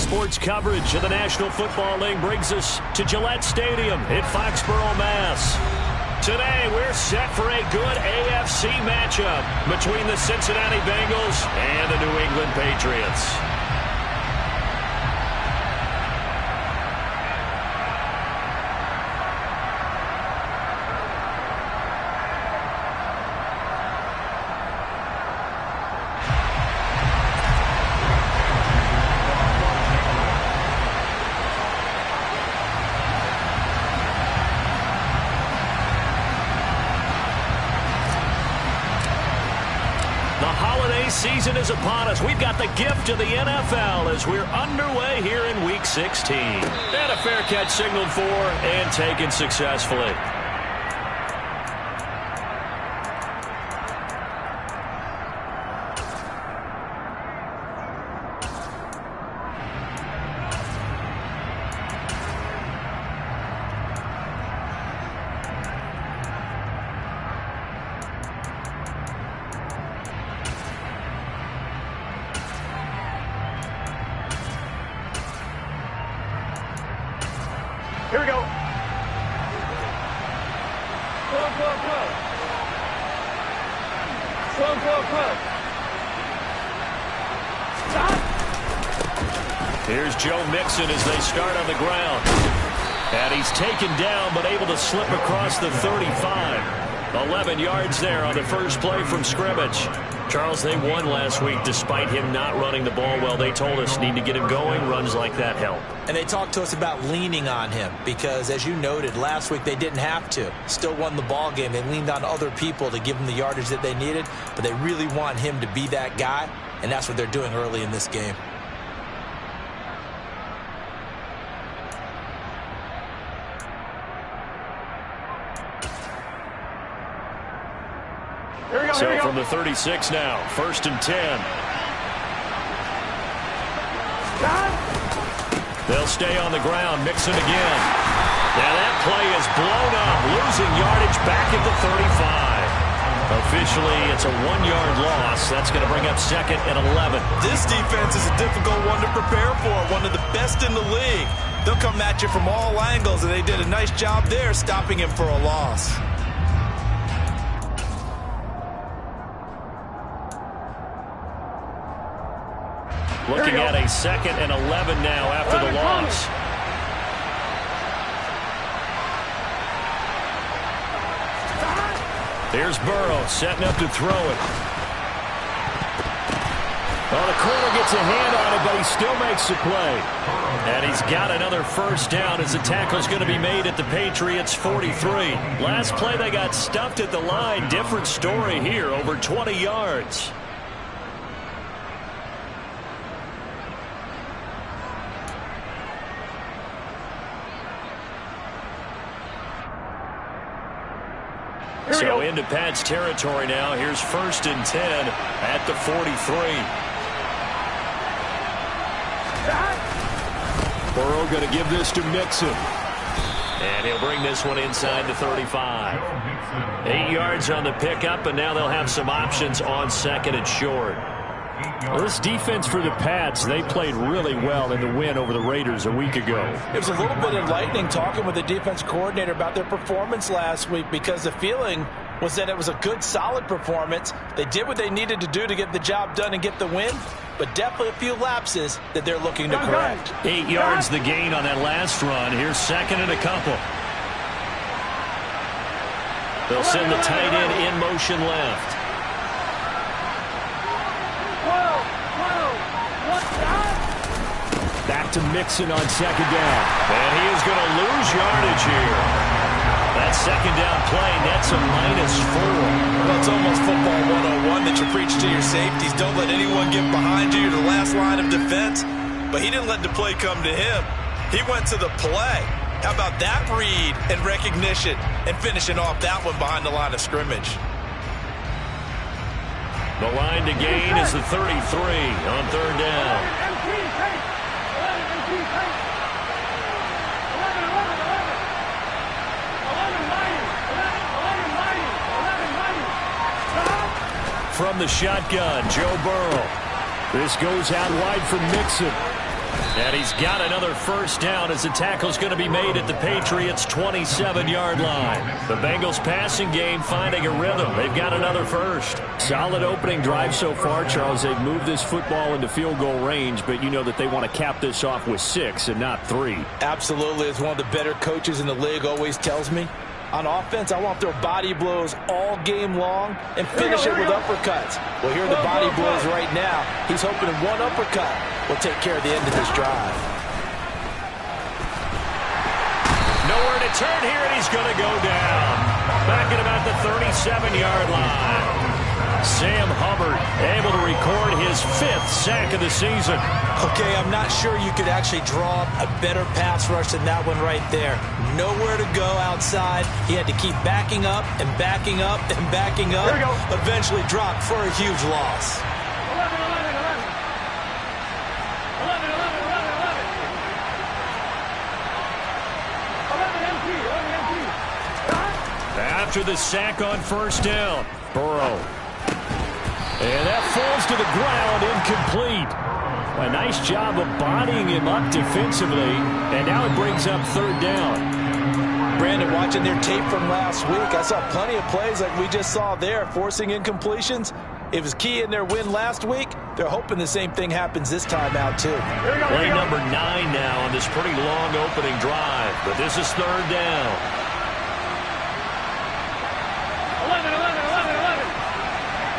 Sports coverage of the National Football League brings us to Gillette Stadium in Foxborough, Mass. Today, we're set for a good AFC matchup between the Cincinnati Bengals and the New England Patriots. Season is upon us. We've got the gift of the NFL as we're underway here in Week 16. And a fair catch signaled for and taken successfully. Here we go. Go. Stop. Here's Joe Mixon as they start on the ground. And he's taken down but able to slip across the 35. 11 yards there on the first play from scrimmage. Charles, they won last week despite him not running the ball well. They told us need to get him going. Runs like that help. And they talked to us about leaning on him because, as you noted, last week they didn't have to. Still won the ball game. They leaned on other people to give them the yardage that they needed, but they really want him to be that guy, and that's what they're doing early in this game. So from the 36 now, 1st and 10. They'll stay on the ground. Mixon again. Now that play is blown up, losing yardage back at the 35. Officially, it's a 1-yard loss. That's going to bring up 2nd and 11. This defense is a difficult one to prepare for, one of the best in the league. They'll come at you from all angles, and they did a nice job there stopping him for a loss. Looking at a 2nd and 11 now after the loss. Here's Burrow setting up to throw it. Well, the corner gets a hand on it, but he still makes the play. And he's got another first down as the tackle's going to be made at the Patriots' 43. Last play they got stuffed at the line. Different story here, over 20 yards. So into Pat's territory now. Here's 1st and 10 at the 43. Burrow going to give this to Mixon. And he'll bring this one inside the 35. 8 yards on the pickup, and now they'll have some options on 2nd and short. Well, this defense for the Pats, they played really well in the win over the Raiders a week ago. It was a little bit enlightening talking with the defense coordinator about their performance last week because the feeling was that it was a good, solid performance. They did what they needed to do to get the job done and get the win, but definitely a few lapses that they're looking to correct. 8 yards the gain on that last run. Here's 2nd and a couple. They'll send the tight end in motion left. Back to Mixon on 2nd down. And he is going to lose yardage here. That 2nd down play nets a -4. Well, it's almost football 101 that you preach to your safeties. Don't let anyone get behind you, the last line of defense. But he didn't let the play come to him. He went to the play. How about that read and recognition and finishing off that one behind the line of scrimmage? The line to gain is the 33 on 3rd down. From the shotgun, Joe Burrow. This goes out wide from Mixon. And he's got another first down as the tackle's going to be made at the Patriots' 27-yard line. The Bengals passing game finding a rhythm. They've got another first. Solid opening drive so far, Charles. They've moved this football into field goal range, but you know that they want to cap this off with 6 and not 3. Absolutely. As one of the better coaches in the league always tells me, on offense, I want their body blows all game long and finish it with uppercuts. Well, here are the body blows right now. He's hoping one uppercut will take care of the end of this drive. Nowhere to turn here, and he's going to go down. Back at about the 37-yard line. Sam Hubbard able to record his 5th sack of the season. Okay, I'm not sure you could actually draw a better pass rush than that one right there. Nowhere to go outside. He had to keep backing up and backing up and backing up. Here we go. Eventually dropped for a huge loss. 11 After the sack on first down, Burrow. And that falls to the ground, incomplete. A nice job of bodying him up defensively, and now it brings up 3rd down. Brandon, watching their tape from last week, I saw plenty of plays like we just saw there, forcing incompletions. It was key in their win last week. They're hoping the same thing happens this time out, too. Play number 9 now on this pretty long opening drive, but this is 3rd down. 11.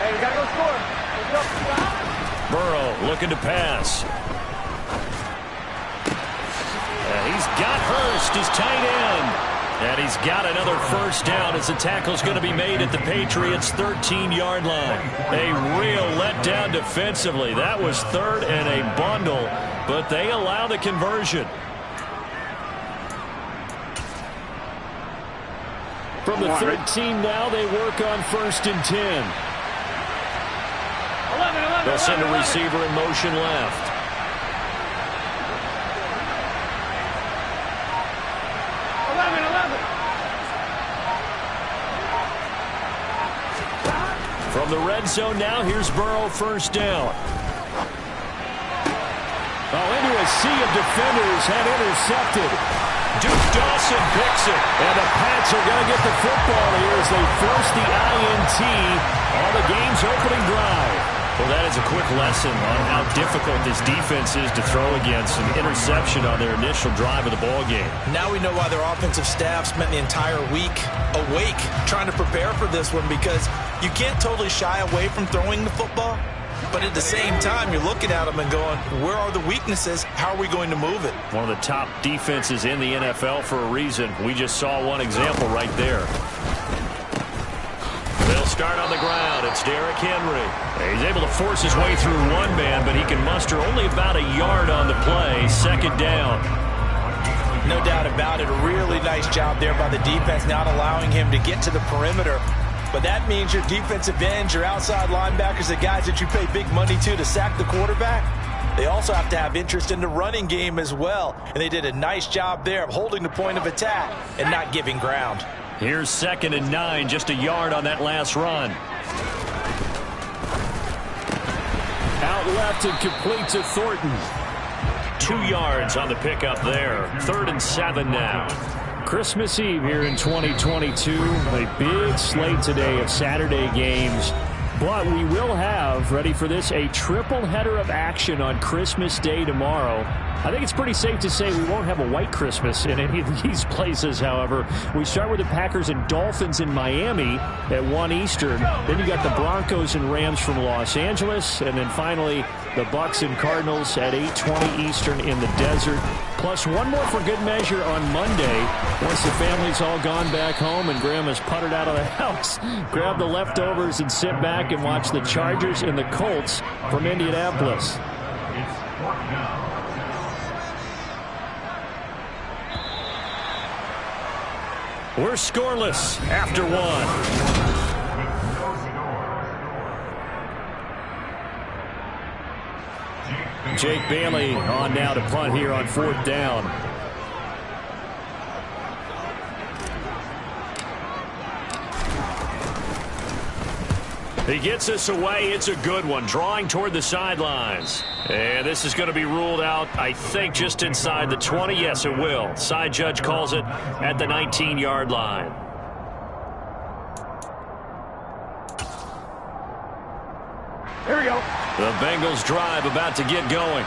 Hey, we got to go score. Let's go. Burrow looking to pass. He's got Hurst, his tight end. And he's got another first down as the tackle's going to be made at the Patriots' 13-yard line. A real letdown defensively. That was 3rd and a bundle, but they allow the conversion. From the 13 now, they work on 1st and 10. They'll send a receiver in motion left. From the red zone now, here's Burrow, first down. Into a sea of defenders and intercepted. Duke Dawson picks it. And the Pats are going to get the football here as they force the INT on the game's opening drive. Well, that is a quick lesson on how difficult this defense is to throw against. An interception on their initial drive of the ball game. Now we know why their offensive staff spent the entire week awake trying to prepare for this one, because you can't totally shy away from throwing the football. But at the same time, you're looking at them and going, where are the weaknesses? How are we going to move it? One of the top defenses in the NFL for a reason. We just saw one example right there. They'll start on the ground. It's Derrick Henry. He's able to force his way through one man, but he can muster only about a yard on the play. 2nd down. No doubt about it. A really nice job there by the defense, not allowing him to get to the perimeter. But that means your defensive ends, your outside linebackers, the guys that you pay big money to sack the quarterback, they also have to have interest in the running game as well. And they did a nice job there of holding the point of attack and not giving ground. Here's 2nd and 9, just a yard on that last run. Out left and complete to Thornton. 2 yards on the pickup there. 3rd and 7 now. Christmas Eve here in 2022. A big slate today of Saturday games. But we will have, ready for this, a triple header of action on Christmas Day tomorrow. I think it's pretty safe to say we won't have a white Christmas in any of these places, however. We start with the Packers and Dolphins in Miami at 1 Eastern. Then you got the Broncos and Rams from Los Angeles. And then finally, the Bucs and Cardinals at 8:20 Eastern in the desert. Plus one more for good measure on Monday. Once the family's all gone back home and Grandma's puttered out of the house, grab the leftovers and sit back and watch the Chargers and the Colts from Indianapolis. We're scoreless after 1. Jake Bailey on now to punt here on 4th down. He gets this away. It's a good one. Drawing toward the sidelines. And this is going to be ruled out, I think, just inside the 20. Yes, it will. Side judge calls it at the 19-yard line. Here we go. The Bengals drive about to get going.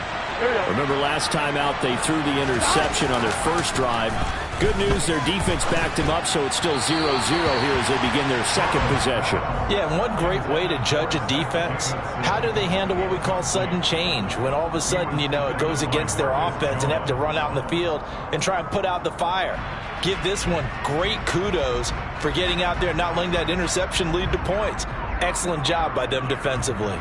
Remember last time out they threw the interception on their first drive. Good news, their defense backed him up, so it's still 0-0 here as they begin their second possession. Yeah, and one great way to judge a defense, how do they handle what we call sudden change? When all of a sudden, you know, it goes against their offense and have to run out in the field and try and put out the fire. Give this one great kudos for getting out there and not letting that interception lead to points. Excellent job by them defensively.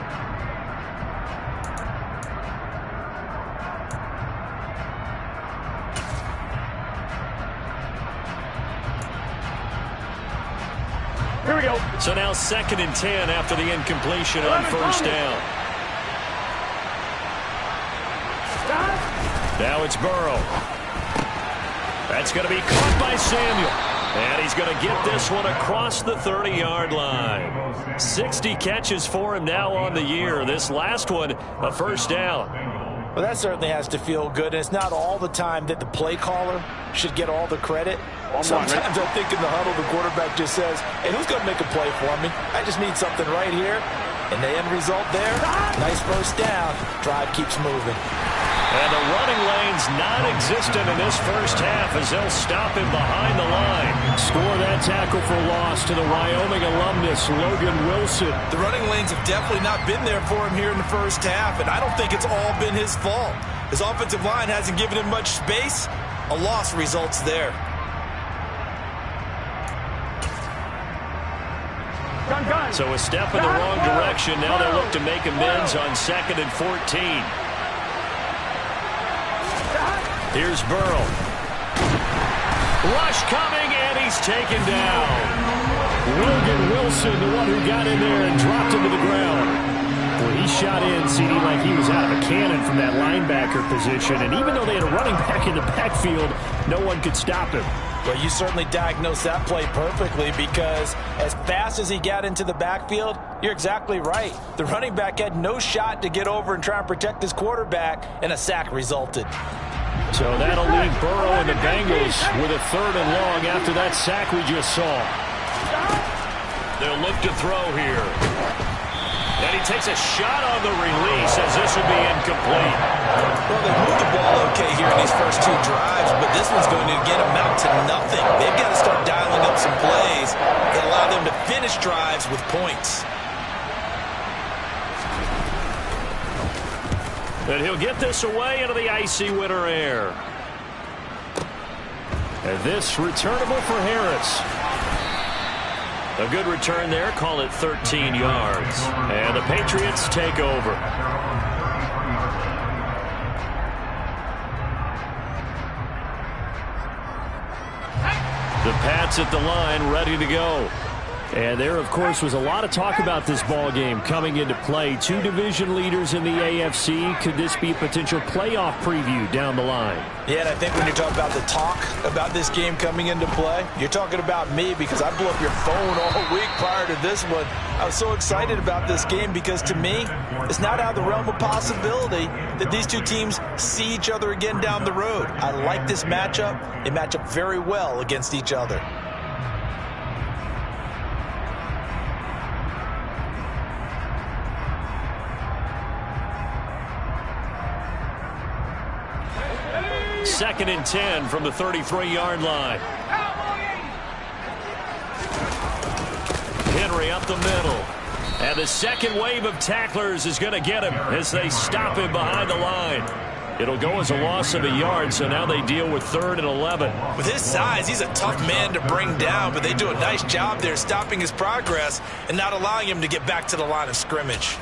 Here we go. So now 2nd and 10 after the incompletion on first down. Now it's Burrow. That's going to be caught by Samuel. And he's going to get this one across the 30-yard line. 60 catches for him now on the year. This last one, a first down. Well, that certainly has to feel good. And it's not all the time that the play caller should get all the credit. Sometimes I think in the huddle, the quarterback just says, hey, who's going to make a play for me? I just need something right here. And the end result there, nice first down. Drive keeps moving. And the running lane's non-existent in this first half as they'll stop him behind the line. Score that tackle for loss to the Wyoming alumnus, Logan Wilson. The running lanes have definitely not been there for him here in the first half, and I don't think it's all been his fault. His offensive line hasn't given him much space. A loss results there. So a step in the wrong direction. Now they look to make amends on 2nd and 14. Here's Burrow. Rush coming, and he's taken down. Logan Wilson, the one who got in there and dropped him to the ground. Boy, he shot in, CD, like he was out of a cannon from that linebacker position. And even though they had a running back in the backfield, no one could stop him. Well, you certainly diagnosed that play perfectly because as fast as he got into the backfield, you're exactly right. The running back had no shot to get over and try and protect his quarterback, and a sack resulted. So that'll leave Burrow and the Bengals with a 3rd and long after that sack we just saw. They'll look to throw here. And he takes a shot on the release as this will be incomplete. Well, they moved the ball okay here in these first 2 drives, but this one's going to again amount to nothing. They've got to start dialing up some plays and allow them to finish drives with points. And he'll get this away into the icy winter air. And this returnable for Harris. A good return there. Call it 13 yards. And the Patriots take over. The Pats at the line, ready to go. And there, of course, was a lot of talk about this ball game coming into play. 2 division leaders in the AFC. Could this be a potential playoff preview down the line? Yeah, and I think when you're talking about the talk about this game coming into play, you're talking about me because I blew up your phone all week prior to this one. I was so excited about this game because, to me, it's not out of the realm of possibility that these 2 teams see each other again down the road. I like this matchup. They match up very well against each other. Second and 10 from the 33-yard line. Henry up the middle. And the second wave of tacklers is going to get him as they stop him behind the line. It'll go as a loss of a yard, so now they deal with 3rd and 11. With his size, he's a tough man to bring down, but they do a nice job there stopping his progress and not allowing him to get back to the line of scrimmage.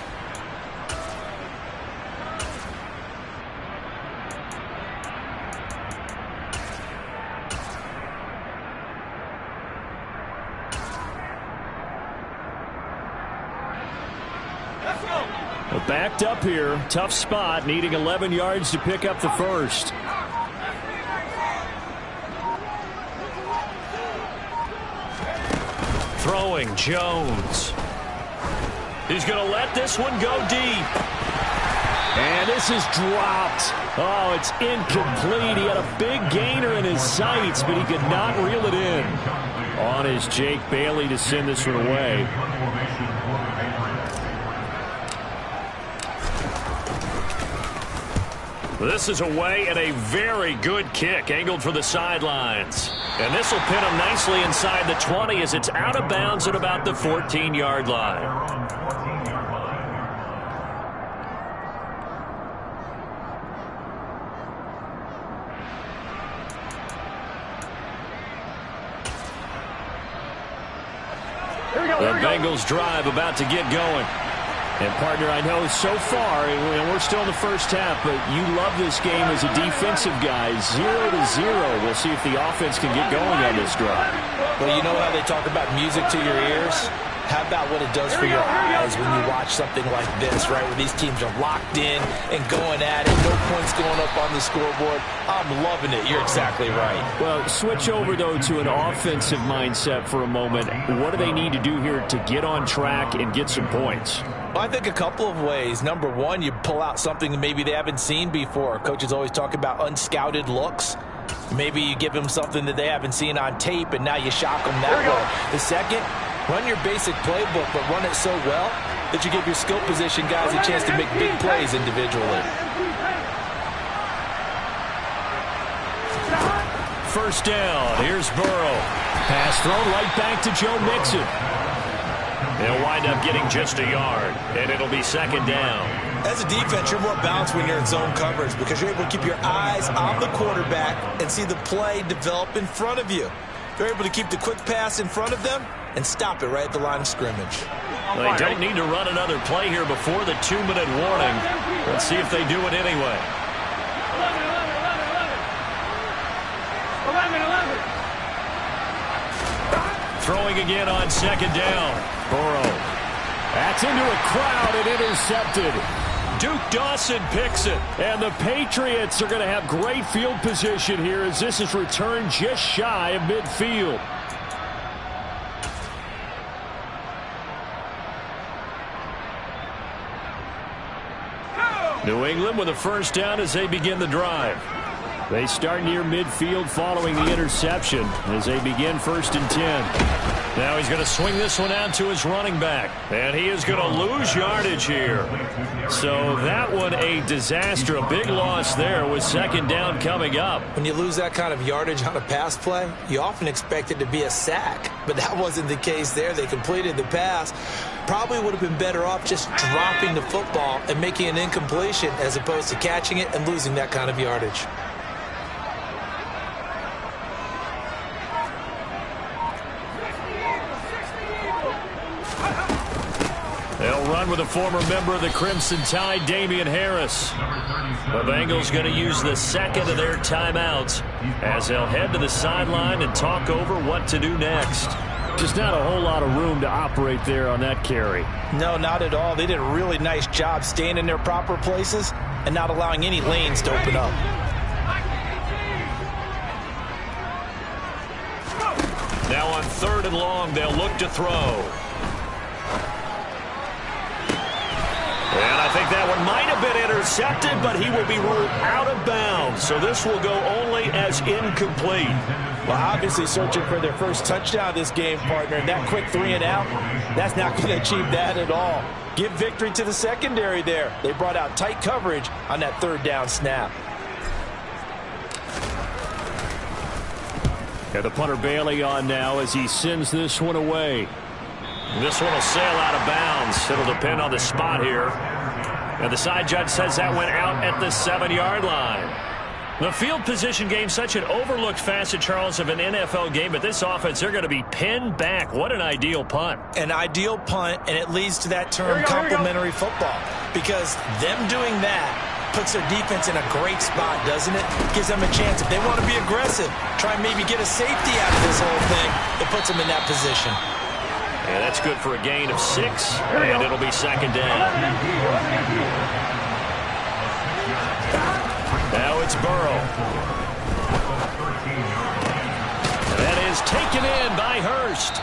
Backed up here. Tough spot. Needing 11 yards to pick up the first. Throwing Jones. He's going to let this one go deep. And this is dropped. Oh, it's incomplete. He had a big gainer in his sights, but he could not reel it in. On is Jake Bailey to send this one away. This is away and a very good kick, angled for the sidelines. And this will pin him nicely inside the 20 as it's out of bounds at about the 14-yard line. The Bengals drive about to get going. And, partner, I know so far, and we're still in the first half, but you love this game as a defensive guy. 0-0. We'll see if the offense can get going on this drive. Well, you know how they talk about music to your ears? How about what it does for your eyes when you watch something like this, right, where these teams are locked in and going at it, no points going up on the scoreboard. I'm loving it. You're exactly right. Well, switch over, though, to an offensive mindset for a moment. What do they need to do here to get on track and get some points? Well, I think a couple of ways. Number one, you pull out something that maybe they haven't seen before. Coaches always talk about unscouted looks. Maybe you give them something that they haven't seen on tape, and now you shock them that way. The second, run your basic playbook, but run it so well that you give your skill position guys a chance to make big plays individually. First down. Here's Burrow. Pass thrown right back to Joe Mixon. They'll wind up getting just a yard, and it'll be second down. As a defense, you're more balanced when you're in zone coverage because you're able to keep your eyes on the quarterback and see the play develop in front of you. They're able to keep the quick pass in front of them and stop it right at the line of scrimmage. Well, they don't need to run another play here before the 2-minute warning. Let's see if they do it anyway. 11. Throwing again on second down. Burrow. That's into a crowd and intercepted. Duke Dawson picks it. And the Patriots are going to have great field position here as this is returned just shy of midfield. New England with a first down as they begin the drive. They start near midfield following the interception as they begin 1st and 10. Now he's going to swing this one out to his running back. And he is going to lose yardage here. So that one a disaster. A big loss there with second down coming up. When you lose that kind of yardage on a pass play, you often expect it to be a sack. But that wasn't the case there. They completed the pass. Probably would have been better off just dropping the football and making an incompletion as opposed to catching it and losing that kind of yardage. They'll run with a former member of the Crimson Tide, Damian Harris. The Bengals going to use the second of their timeouts as they'll head to the sideline and talk over what to do next. Just not a whole lot of room to operate there on that carry. No, not at all. They did a really nice job staying in their proper places and not allowing any lanes to open up. Now on 3rd and long, they'll look to throw. And I think that one might have been intercepted, but he will be ruled out of bounds. So this will go only as incomplete. Well, obviously searching for their first touchdown this game, partner. And that quick 3 and out, that's not going to achieve that at all. Give victory to the secondary there. They brought out tight coverage on that 3rd down snap. And the punter Bailey on now as he sends this one away. This one will sail out of bounds. It'll depend on the spot here. And the side judge says that went out at the 7-yard line. The field position game, such an overlooked facet, Charles, of an NFL game. But this offense, they're going to be pinned back. What an ideal punt. An ideal punt, and it leads to that term complementary football. Because them doing that puts their defense in a great spot, doesn't it? Gives them a chance. If they want to be aggressive, try and maybe get a safety out of this whole thing, it puts them in that position. Yeah, that's good for a gain of 6, and it'll be second down. Now it's Burrow. That is taken in by Hurst.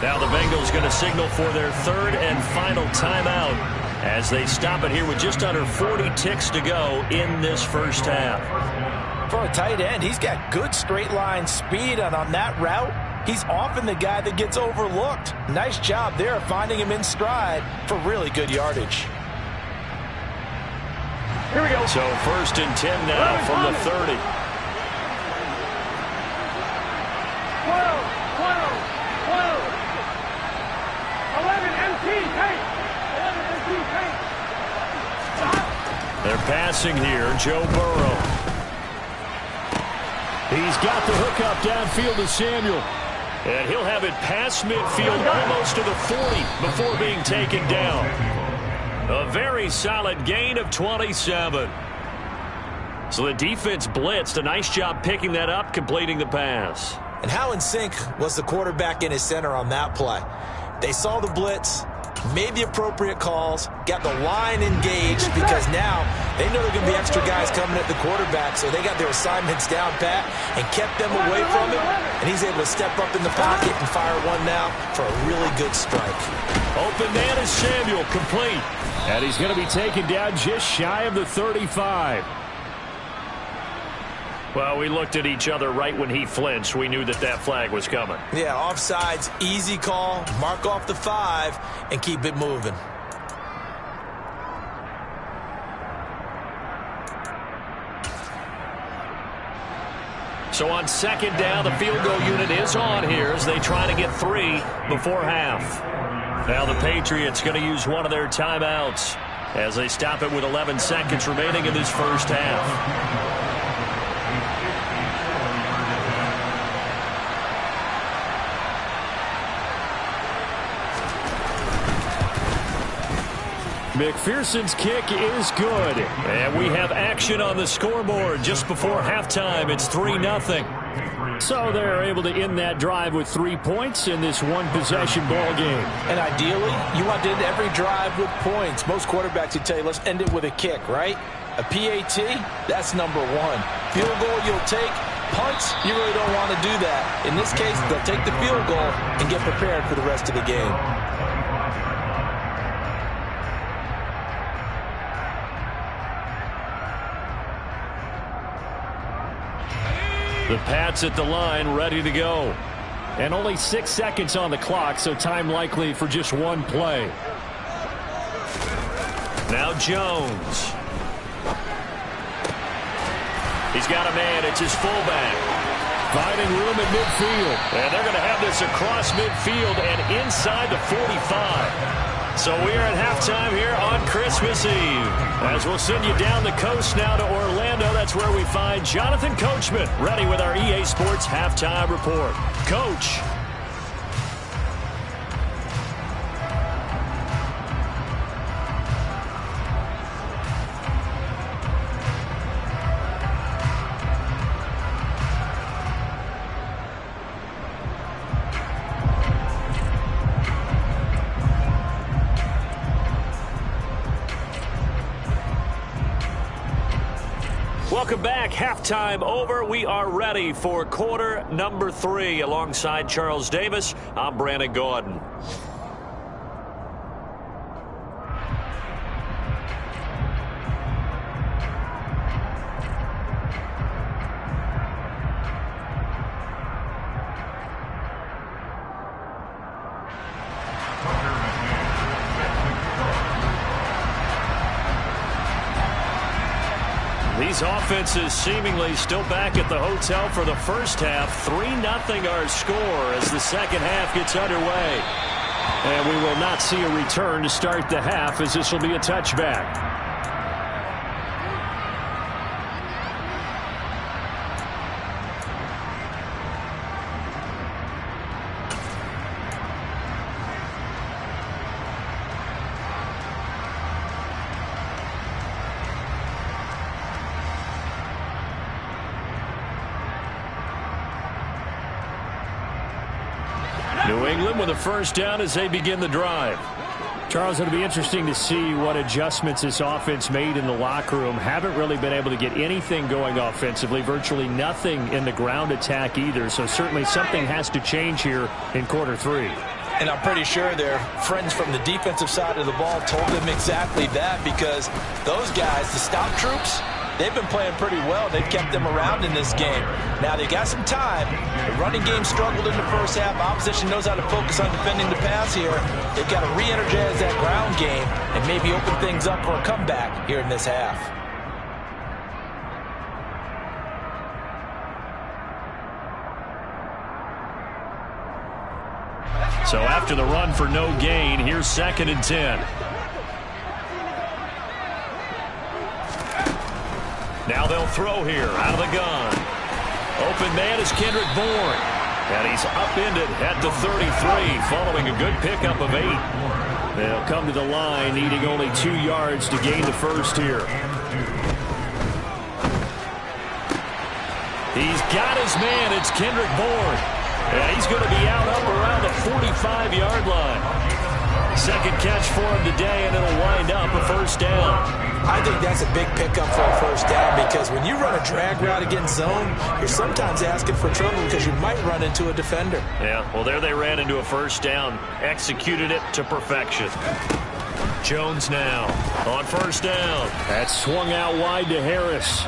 Now the Bengals going to signal for their third and final timeout as they stop it here with just under 40 ticks to go in this first half. For a tight end, he's got good straight line speed, and on that route, he's often the guy that gets overlooked. Nice job there of finding him in stride for really good yardage. Here we go. So 1st and 10 now from the 30. 12, 12, 12. 11 MT, take. 11 MT, take. They're passing here, Joe Burrow. He's got the hookup downfield to Samuel. And he'll have it past midfield almost to the 40 before being taken down. A very solid gain of 27. So the defense blitzed. A nice job picking that up, completing the pass. And how in sync was the quarterback in his center on that play? They saw the blitz, made the appropriate calls, got the line engaged because now they know there are going to be extra guys coming at the quarterback, so they got their assignments down pat and kept them away from him, and he's able to step up in the pocket and fire one now for a really good strike. Open man is Samuel, complete. And he's going to be taken down just shy of the 35. Well, we looked at each other right when he flinched. We knew that that flag was coming. Yeah, offsides, easy call, mark off the 5, and keep it moving. So on 2nd down, the field goal unit is on here as they try to get 3 before half. Now the Patriots going to use one of their timeouts as they stop it with 11 seconds remaining in this first half. McPherson's kick is good. And we have action on the scoreboard just before halftime. It's 3-0. So they're able to end that drive with 3 points in this one-possession ball game. And ideally, you want to end every drive with points. Most quarterbacks would tell you, let's end it with a kick, right? A PAT, that's number 1. Field goal you'll take. Punts, you really don't want to do that. In this case, they'll take the field goal and get prepared for the rest of the game. The Pats at the line, ready to go. And only 6 seconds on the clock, so time likely for just one play. Now Jones. He's got a man. It's his fullback. Finding room at midfield. And they're going to have this across midfield and inside the 45. So we are at halftime here on Christmas Eve. As we'll send you down the coast now to Orlando. That's where we find Jonathan Coachman ready with our EA Sports Halftime Report. Coach. Welcome back. Halftime over. We are ready for quarter number 3. Alongside Charles Davis, I'm Brandon Gordon. These offenses seemingly still back at the hotel for the first half. 3-0 our score as the second half gets underway. And we will not see a return to start the half, as this will be a touchback. New England with a first down as they begin the drive. Charles, it'll be interesting to see what adjustments this offense made in the locker room. Haven't really been able to get anything going offensively, virtually nothing in the ground attack either. So certainly something has to change here in quarter 3. And I'm pretty sure their friends from the defensive side of the ball told them exactly that, because those guys, the stop troops, they've been playing pretty well. They've kept them around in this game. Now, they got some time. The running game struggled in the first half. Opposition knows how to focus on defending the pass here. They've got to re-energize that ground game and maybe open things up for a comeback here in this half. So after the run for no gain, here's 2nd and 10. Now they'll throw here out of the gun. Open man is Kendrick Bourne. And he's upended at the 33 following a good pickup of 8. They'll come to the line needing only 2 yards to gain the first here. He's got his man. It's Kendrick Bourne. And he's going to be out up around the 45-yard line. Second catch for him today, and it'll wind up a first down. I think that's a big pickup for a first down, because when you run a drag route against zone, you're sometimes asking for trouble because you might run into a defender. Yeah, well, there they ran into a first down. Executed it to perfection. Jones now on first down. That swung out wide to Harris.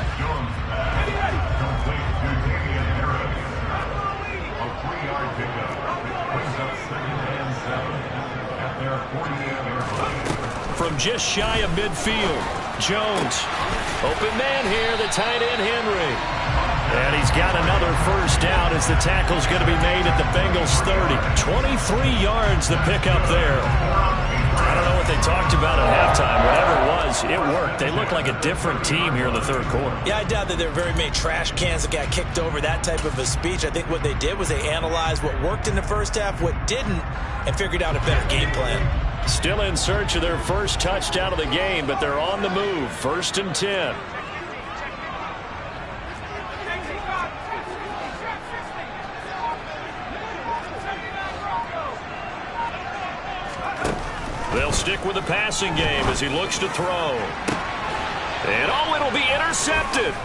From just shy of midfield, Jones. Open man here, the tight end Henry. And he's got another first down as the tackle's going to be made at the Bengals 30. 23 yards the pickup there. I don't know what they talked about at halftime. Whatever it was, it worked. They look like a different team here in the third quarter. Yeah, I doubt that there were very many trash cans that got kicked over, that type of a speech. I think what they did was they analyzed what worked in the first half, what didn't, and figured out a better game plan. Still in search of their first touchdown of the game, but they're on the move. 1st and 10. They'll stick with the passing game as he looks to throw. And oh, it'll be intercepted.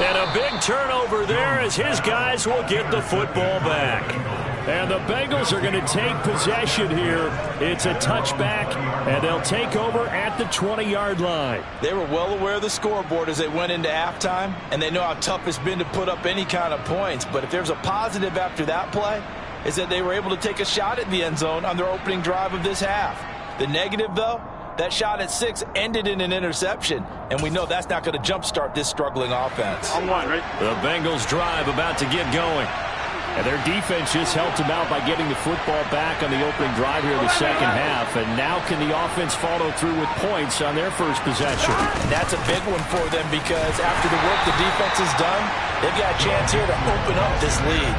And a big turnover there as his guys will get the football back. And the Bengals are going to take possession here. It's a touchback, and they'll take over at the 20-yard line. They were well aware of the scoreboard as they went into halftime, and they know how tough it's been to put up any kind of points. But if there's a positive after that play, is that they were able to take a shot at the end zone on their opening drive of this half. The negative, though, that shot at 6 ended in an interception, and we know that's not going to jumpstart this struggling offense. On one, right? The Bengals drive about to get going. And their defense just helped them out by getting the football back on the opening drive here in the second half. And now can the offense follow through with points on their first possession? And that's a big one for them, because after the work the defense has done, they've got a chance here to open up this lead.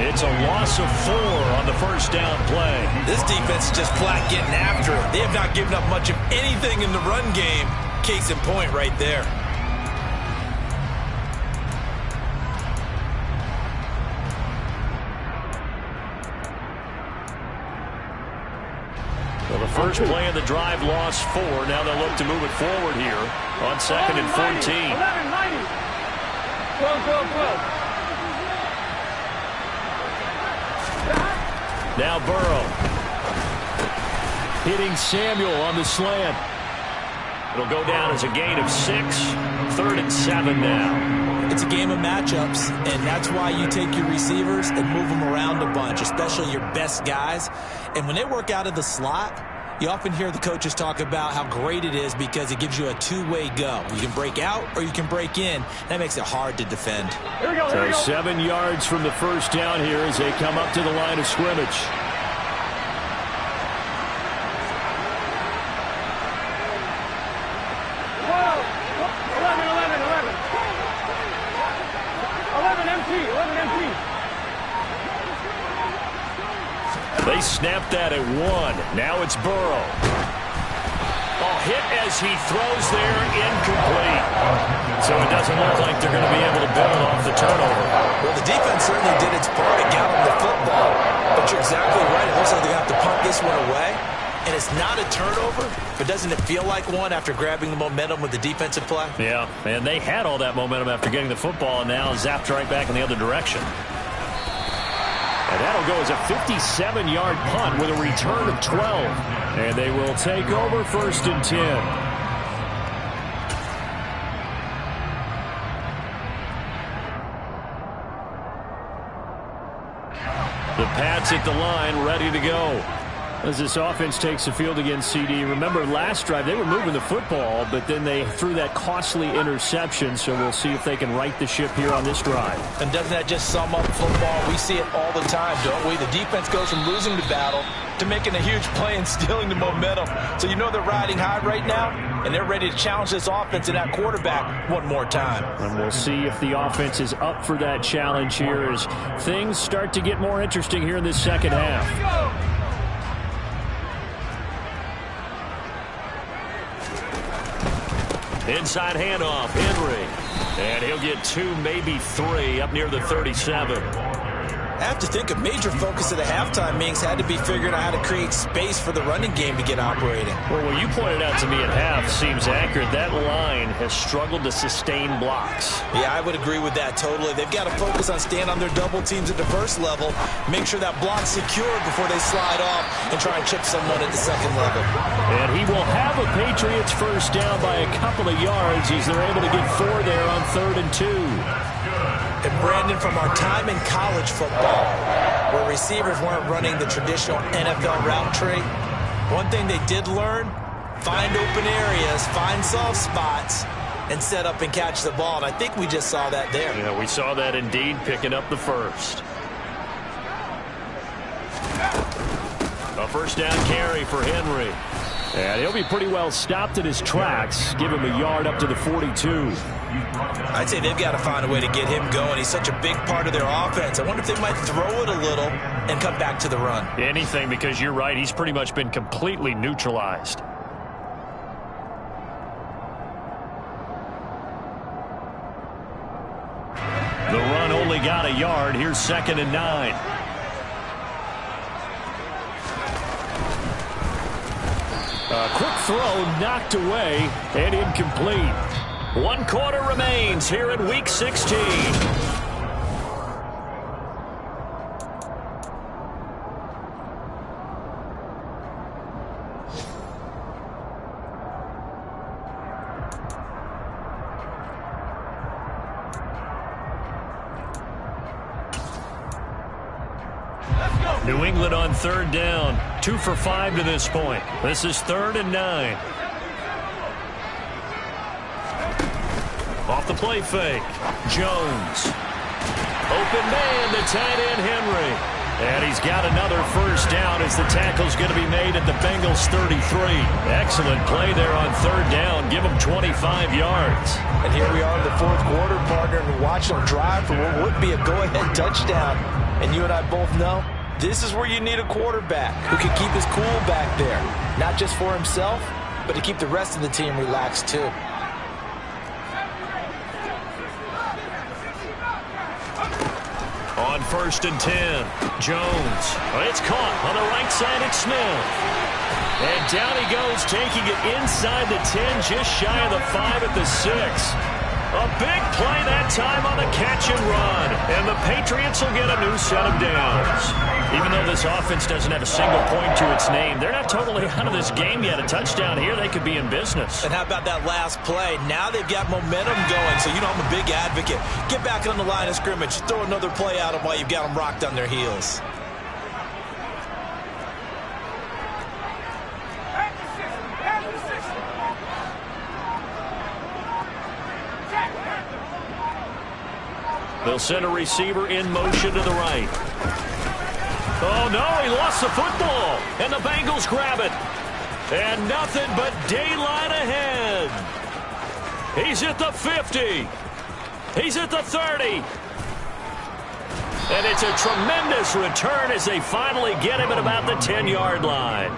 It's a loss of 4 on the first down play. This defense is just flat getting after it. They have not given up much of anything in the run game. Case in point right there. Well, the first play of the drive lost 4. Now they'll look to move it forward here on 2nd and 14. 11, 90. 12, 12, 12. Now Burrow. Hitting Samuel on the slant. It'll go down as a gain of 6. 3rd and 7 now. It's a game of matchups, and that's why you take your receivers and move them around a bunch, especially your best guys. And when they work out of the slot, you often hear the coaches talk about how great it is because it gives you a two-way go. You can break out or you can break in. That makes it hard to defend. Here we go, So 7 yards from the first down here as they come up to the line of scrimmage. They snapped that at 1. Now it's Burrow. Oh, hit as he throws there, incomplete. So it doesn't look like they're going to be able to build off the turnover. Well, the defense certainly did its part to get them the football. But you're exactly right. It looks like they're going to have to punt this one away. And it's not a turnover, but doesn't it feel like one after grabbing the momentum with the defensive play? Yeah, and they had all that momentum after getting the football, and now zapped right back in the other direction. And that'll go as a 57-yard punt with a return of 12. And they will take over 1st and 10. The Pats at the line, ready to go. As this offense takes the field against CD. Remember, last drive, they were moving the football, but then they threw that costly interception, so we'll see if they can right the ship here on this drive. And doesn't that just sum up football? We see it all the time, don't we? The defense goes from losing the battle to making a huge play and stealing the momentum. So you know they're riding high right now, and they're ready to challenge this offense and that quarterback one more time. And we'll see if the offense is up for that challenge here as things start to get more interesting here in this second half. Inside handoff, Henry. And he'll get 2, maybe 3 up near the 37. I have to think a major focus of the halftime meetings had to be figuring out how to create space for the running game to get operating. Well, what you pointed out to me at half seems accurate. That line has struggled to sustain blocks. Yeah, I would agree with that totally. They've got to focus on staying on their double teams at the first level, make sure that block's secured before they slide off and try and chip someone at the second level. And he will have a Patriots first down by a couple of yards as they're able to get 4 there on 3rd and 2. And Brandon, from our time in college football, where receivers weren't running the traditional NFL route tree, one thing they did learn, find open areas, find soft spots, and set up and catch the ball. And I think we just saw that there. Yeah, we saw that indeed, picking up the first. A first down carry for Henry. And he'll be pretty well stopped in his tracks. Give him a yard up to the 42. I'd say they've got to find a way to get him going. He's such a big part of their offense. I wonder if they might throw it a little and come back to the run. Anything, because you're right. He's pretty much been completely neutralized. The run only got a yard. Here's 2nd and 9. A quick throw knocked away and incomplete. 1 quarter remains here in Week 16. New England on 3rd down. 2 for 5 to this point. This is 3rd and 9. Off the play fake. Jones. Open man to tight end Henry. And he's got another first down as the tackle's going to be made at the Bengals 33. Excellent play there on 3rd down. Give him 25 yards. And here we are in the 4th quarter, partner, and watch them drive for what would be a go-ahead touchdown. And you and I both know this is where you need a quarterback who can keep his cool back there. Not just for himself, but to keep the rest of the team relaxed too. On 1st and 10, Jones. It's caught on the right side at Smith. And down he goes, taking it inside the 10, just shy of the 5 at the 6. A big play that time on the catch and run. And the Patriots will get a new set of downs. Even though this offense doesn't have a single point to its name, they're not totally out of this game yet. A touchdown here, they could be in business. And how about that last play? Now they've got momentum going. So, you know, I'm a big advocate. Get back on the line of scrimmage. Throw another play at them while you've got them rocked on their heels. They'll send a receiver in motion to the right. Oh, no, he lost the football. And the Bengals grab it. And nothing but daylight ahead. He's at the 50. He's at the 30. And it's a tremendous return as they finally get him at about the 10-yard line.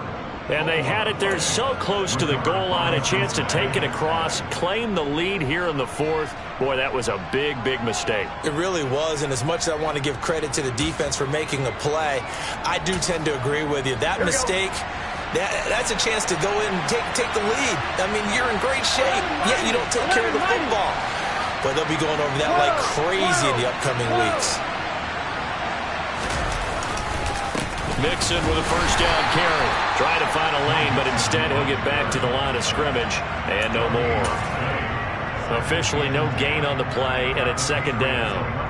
And they had it there so close to the goal line, a chance to take it across, claim the lead here in the 4th. Boy, that was a big, big mistake. It really was, and as much as I want to give credit to the defense for making the play, I do tend to agree with you. That mistake, that's a chance to go in and take the lead. I mean, you're in great shape, yet you don't take care of the football. But they'll be going over that like crazy in the upcoming weeks. Mixon with a first down carry. Trying to find a lane, but instead he'll get back to the line of scrimmage and no more. Officially no gain on the play, and it's second down.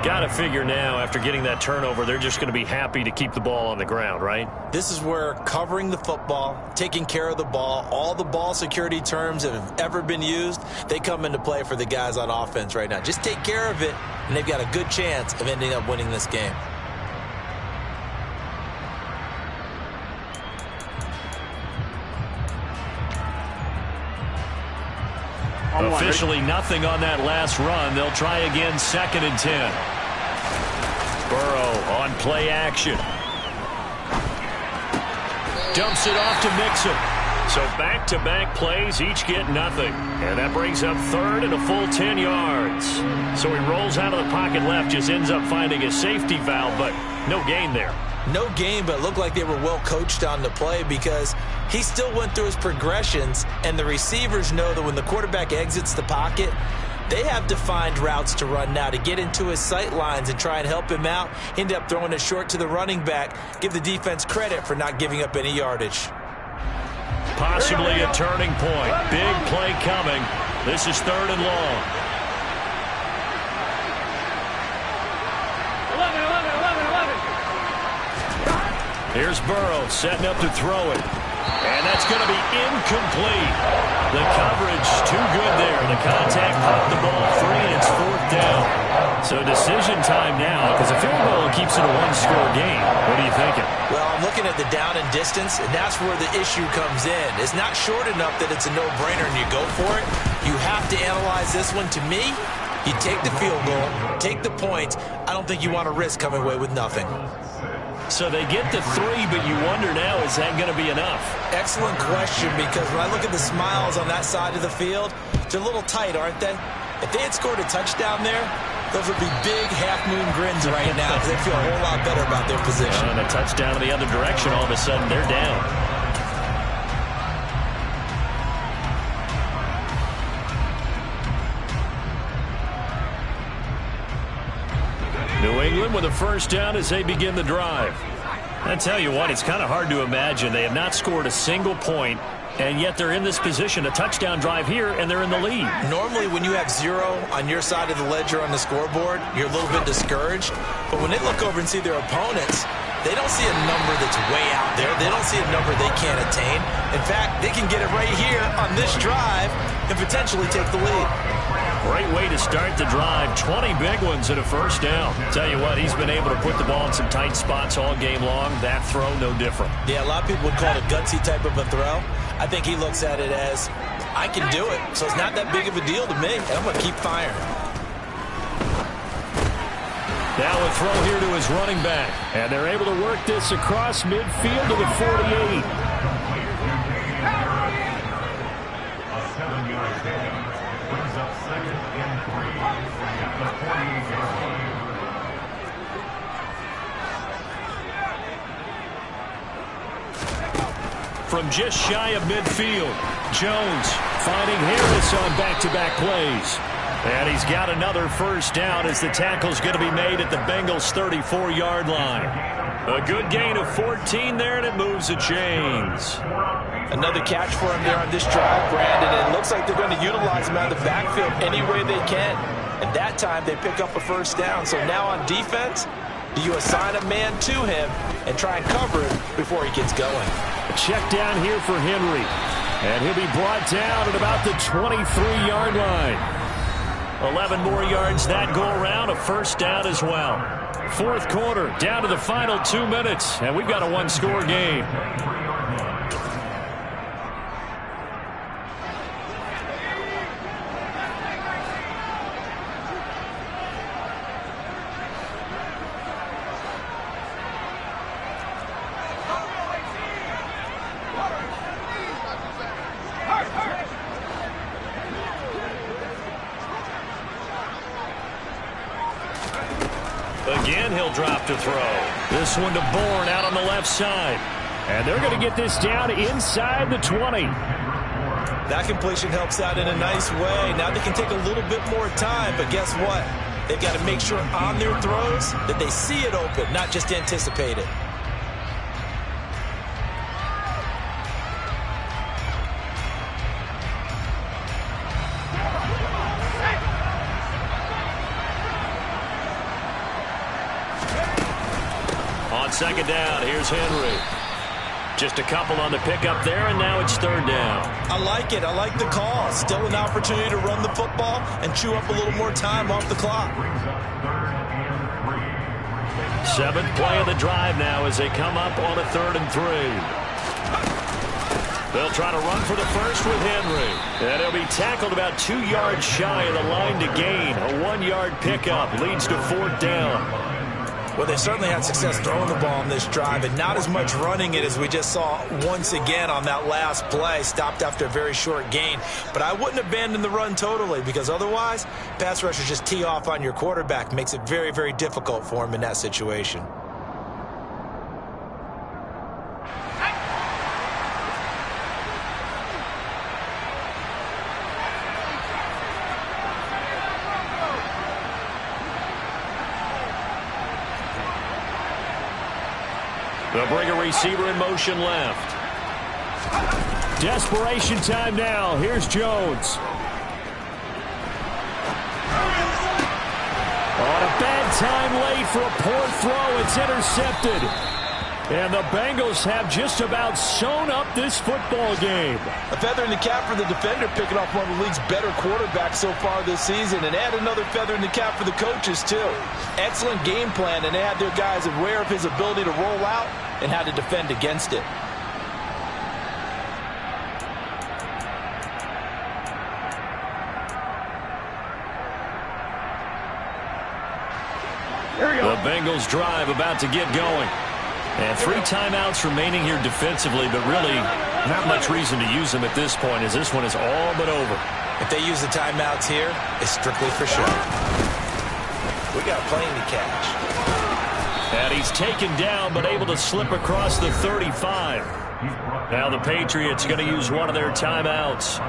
Got to figure now, after getting that turnover, they're just going to be happy to keep the ball on the ground, right? This is where covering the football, taking care of the ball, all the ball security terms that have ever been used, they come into play for the guys on offense right now. Just take care of it, and they've got a good chance of ending up winning this game. Officially nothing on that last run. They'll try again, 2nd and 10. Burrow on play action. Dumps it off to Mixon. So back-to-back plays, each get nothing. And that brings up 3rd and a full 10 yards. So he rolls out of the pocket left, just ends up finding a safety valve, but no gain there. No gain, but it looked like they were well coached on the play because he still went through his progressions, and the receivers know that when the quarterback exits the pocket, they have defined routes to run now to get into his sight lines and try and help him out. End up throwing it short to the running back. Give the defense credit for not giving up any yardage. Possibly a turning point. Big play coming. This is 3rd and long. 11. Here's Burrow setting up to throw it. And that's going to be incomplete. The coverage too good there. The contact popped the ball free, and it's 4th down. So decision time now, because a field goal keeps it a one-score game. What are you thinking? Well, I'm looking at the down and distance, and that's where the issue comes in. It's not short enough that it's a no-brainer and you go for it. You have to analyze this one. To me, you take the field goal, take the points. I don't think you want to risk coming away with nothing. So they get the 3, but you wonder now, is that going to be enough? Excellent question, because when I look at the smiles on that side of the field, they're a little tight, aren't they? If they had scored a touchdown there, those would be big half-moon grins right now because they feel a whole lot better about their position. And a touchdown in the other direction, all of a sudden they're down. New England with a first down as they begin the drive. I tell you what, it's kind of hard to imagine. They have not scored a single point, and yet they're in this position. A touchdown drive here, and they're in the lead. Normally, when you have 0 on your side of the ledger on the scoreboard, you're a little bit discouraged. But when they look over and see their opponents, they don't see a number that's way out there. They don't see a number they can't attain. In fact, they can get it right here on this drive and potentially take the lead. Great way to start the drive. 20 big ones and a first down. Tell you what, he's been able to put the ball in some tight spots all game long. That throw, no different. Yeah, a lot of people would call it a gutsy type of a throw. I think he looks at it as, I can do it. So it's not that big of a deal to me, and I'm going to keep firing. Now a throw here to his running back. And they're able to work this across midfield to the 48. From just shy of midfield, Jones finding Harris on back-to-back plays. And he's got another first down as the tackle's going to be made at the Bengals' 34-yard line. A good gain of 14 there, and it moves the chains. Another catch for him there on this drive, Brandon. And it looks like they're going to utilize him out of the backfield any way they can. And that time, they pick up a first down. So now on defense, do you assign a man to him and try and cover him before he gets going? A check down here for Henry. And he'll be brought down at about the 23-yard line. 11 more yards that go around, a first down as well. Fourth quarter, down to the final 2 minutes, and we've got a one-score game. Again, he'll drop to throw. This one to Bourne out on the left side. And they're going to get this down inside the 20. That completion helps out in a nice way. Now they can take a little bit more time, but guess what? They've got to make sure on their throws that they see it open, not just anticipate it. second down. Here's Henry. Just a couple on the pickup there, and now it's third down. I like it. I like the call. Still an opportunity to run the football and chew up a little more time off the clock. Seventh play of the drive now as they come up on a 3rd and 3. They'll try to run for the first with Henry. And he'll be tackled about 2 yards shy of the line to gain. A 1-yard pickup leads to 4th down. Well, they certainly had success throwing the ball on this drive and not as much running it as we just saw once again on that last play. Stopped after a very short gain. But I wouldn't abandon the run totally because otherwise, pass rushers just tee off on your quarterback. Makes it very, very difficult for him in that situation. They'll bring a receiver in motion left. Desperation time now. Here's Jones. On a bad time late for a poor throw. It's intercepted. And the Bengals have just about sewn up this football game. A feather in the cap for the defender, picking off one of the league's better quarterbacks so far this season, and add another feather in the cap for the coaches, too. Excellent game plan, and they had their guys aware of his ability to roll out and how to defend against it. The Bengals drive about to get going. And 3 timeouts remaining here defensively, but really not much reason to use them at this point as this one is all but over. If they use the timeouts here, it's strictly for show. We got a plane to catch. And he's taken down but able to slip across the 35. Now the Patriots going to use one of their timeouts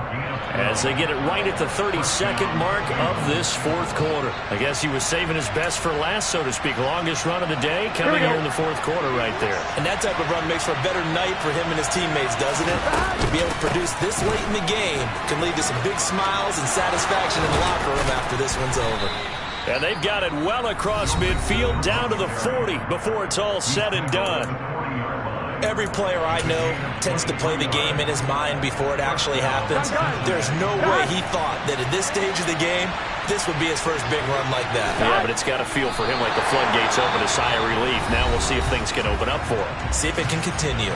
as they get it right at the 32nd mark of this 4th quarter. I guess he was saving his best for last, so to speak. Longest run of the day coming here in the 4th quarter right there. And that type of run makes for a better night for him and his teammates, doesn't it? To be able to produce this late in the game can lead to some big smiles and satisfaction in the locker room after this one's over. And they've got it well across midfield down to the 40 before it's all said and done. Every player I know tends to play the game in his mind before it actually happens. There's no way he thought that at this stage of the game, this would be his first big run like that. Yeah, but it's got to feel for him like the floodgates open, a sigh of relief. Now we'll see if things can open up for him. See if it can continue.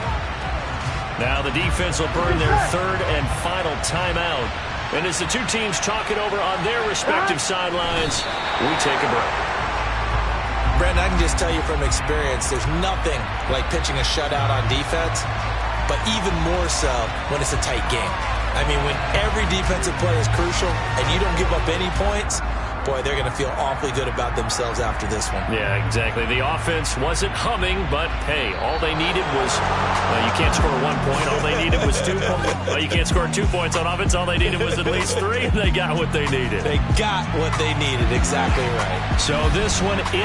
Now the defense will burn their 3rd and final timeout. And as the 2 teams talk it over on their respective sidelines, we take a break. Brandon, I can just tell you from experience, there's nothing like pitching a shutout on defense, but even more so when it's a tight game. I mean, when every defensive play is crucial and you don't give up any points, boy, they're going to feel awfully good about themselves after this one. Yeah, exactly. The offense wasn't humming, but, hey, all they needed was, you can't score 1 point. All they needed was 2 points. Well, you can't score 2 points on offense. All they needed was at least 3, and they got what they needed. They got what they needed. Exactly right. So this one